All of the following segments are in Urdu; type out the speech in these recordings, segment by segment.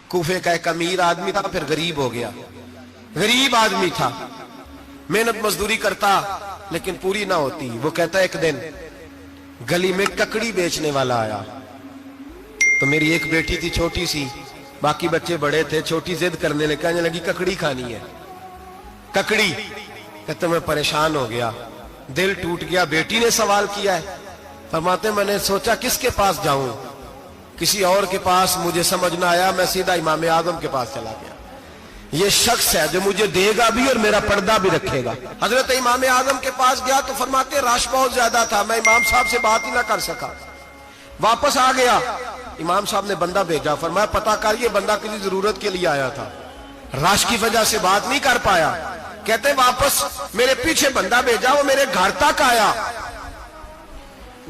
کوفے کا ایک امیر آدمی تھا، پھر غریب ہو گیا، غریب آدمی تھا، محنت مزدوری کرتا لیکن پوری نہ ہوتی۔ وہ کہتا ایک دن گلی میں ککڑی بیچنے والا آیا، تو میری ایک بیٹی تھی چھوٹی سی، باقی بچے بڑے تھے، چھوٹی ضد کرنے لگی، کہنے لگی ککڑی کھانی ہے، ککڑی۔ کہتا میں پریشان ہو گیا، دل ٹوٹ گیا، بیٹی نے سوال کیا ہے۔ فرماتے میں نے سوچا کس کے پاس جاؤں، کسی اور کے پاس مجھے سمجھ نہ آیا، میں سیدھا امام اعظم کے پاس چلا گیا، یہ شخص ہے جو مجھے دے گا بھی اور میرا پردہ بھی رکھے گا۔ حضرت امام اعظم کے پاس گیا تو فرماتے رش بہت زیادہ تھا، میں امام صاحب سے بات ہی نہ کر سکا، واپس آ گیا۔ امام صاحب نے بندہ بھیجا، فرمایا پتہ کر یہ بندہ کسی ضرورت کے لیے آیا تھا، رش کی وجہ سے بات نہیں کر پایا۔ کہتے واپس میرے پیچھے بندہ بھیجا، وہ میرے گھر تک آیا،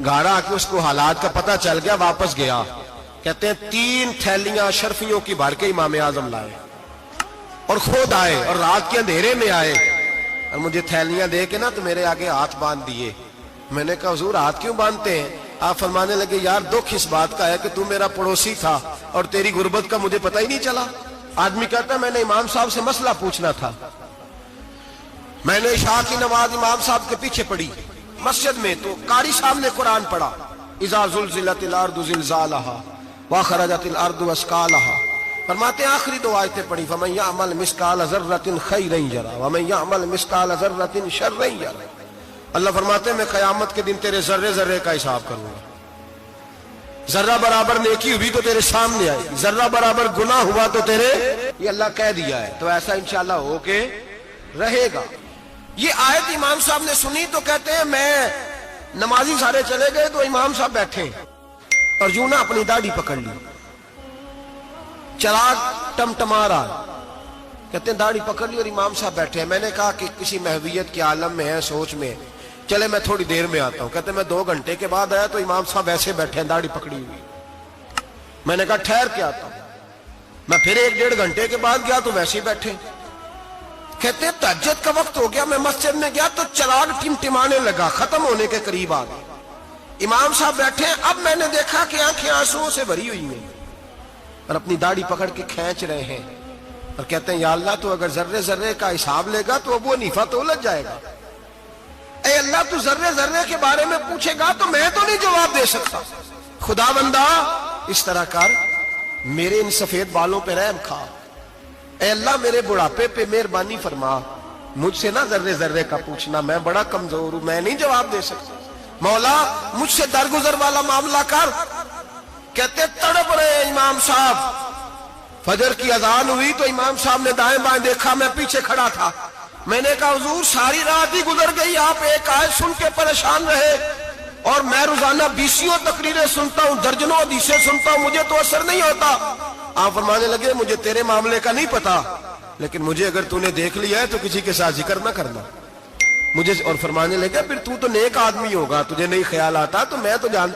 گھر آ کے اس کو حالات کا پتہ چل گیا، واپس گیا۔ کہتے ہیں 3 تھیلیاں شرفیوں کی بھر کے امام اعظم لائے اور خود آئے اور رات کے اندھیرے میں آئے اور مجھے تھیلیاں دے کے نا تو میرے آگے ہاتھ باندھ دیے۔ میں نے کہا حضور ہاتھ کیوں باندھتے ہیں؟ آپ فرمانے لگے یار دکھ اس بات کا ہے کہ تو میرا پڑوسی تھا اور تیری غربت کا مجھے پتہ ہی نہیں چلا۔ آدمی کہتا ہے میں نے امام صاحب سے مسئلہ پوچھنا تھا، میں نے عشاء کی نماز امام صاحب کے پیچھے پڑھی مسجد میں، تو قاری صاحب نے قرآن پڑھا، اذا زلزلت الارض زلزالہا واخرجت الارض اثقالہا۔ فرماتے ہیں آخری 2 آیتیں پڑھی، فمن یعمل مثقال ذرۃ خیرا یرہ ومن یعمل مثقال ذرۃ شرا یرہ۔ اللہ فرماتے ہیں میں قیامت کے دن تیرے ذرے ذرے کا حساب کروں گا، ذرہ برابر نیکی ہوئی تو تیرے سامنے آئے، ذرہ برابر گناہ ہوا تو تیرے، یہ اللہ کہہ دیا ہے، تو ایسا انشاءاللہ ہو کے رہے گا۔ یہ آیت امام صاحب نے سنی تو کہتے ہیں میں نمازی سارے چلے گئے تو امام صاحب بیٹھے اور یوں نہ اپنی داڑھی پکڑ لی، چراغ ٹمٹما رہا، کہتے ہیں داڑھی پکڑ لی اور امام صاحب بیٹھے ہیں۔ میں نے کہا کہ کسی محویت کے عالم میں ہے، سوچ میں، چلے میں تھوڑی دیر میں آتا ہوں۔ کہتے ہیں میں 2 گھنٹے کے بعد آیا تو امام صاحب ایسے بیٹھے ہیں داڑھی پکڑی ہوئی۔ میں نے کہا ٹھہر کے آتا ہوں، میں پھر 1-1.5 گھنٹے کے بعد گیا تو ویسے ہی بیٹھے۔ کہتے ہیں تہجد کا وقت ہو گیا، میں مسجد میں گیا تو چراغ ٹمٹمانے لگا، ختم ہونے کے قریب آ گئے، امام صاحب بیٹھے ہیں۔ اب میں نے دیکھا کہ آنکھیں آنسوؤں سے بھری ہوئی ہیں اور اپنی داڑھی پکڑ کے کھینچ رہے ہیں اور کہتے ہیں یا اللہ تو اگر ذرے ذرے کا حساب لے گا تو ابو حنیفہ تو الجھ جائے گا، اے اللہ تو ذرے ذرے کے بارے میں پوچھے گا تو میں تو نہیں جواب دے سکتا، خدا بندہ اس طرح کر، میرے ان سفید بالوں پہ رحم کھا، اے اللہ میرے بڑھاپے پہ مہربانی فرما، مجھ سے نہ ذرے ذرے کا پوچھنا، میں بڑا کمزور ہوں، میں نہیں جواب دے سکتا، مولا مجھ سے درگزر والا معاملہ کر۔ کہتے تڑپ رہے امام صاحب، فجر کی اذان ہوئی تو امام صاحب نے دائیں بائیں دیکھا، میں پیچھے کھڑا تھا، میں نے کہا حضور ساری رات ہی گزر گئی، آپ ایک آیت سن کے پریشان رہے اور میں روزانہ 20 تقریریں سنتا ہوں، درجنوں حدیثیں سنتا ہوں، مجھے تو اثر نہیں ہوتا۔ آپ فرمانے لگے مجھے تیرے معاملے کا نہیں پتا، لیکن مجھے اگر تو نے دیکھ لیا ہے تو کسی کے ساتھ ذکر نہ کرنا مجھے، اور فرمانے لگا پھر تو نیک آدمی ہوگا، تجھے نہیں خیال آتا، تو میں تو جانتا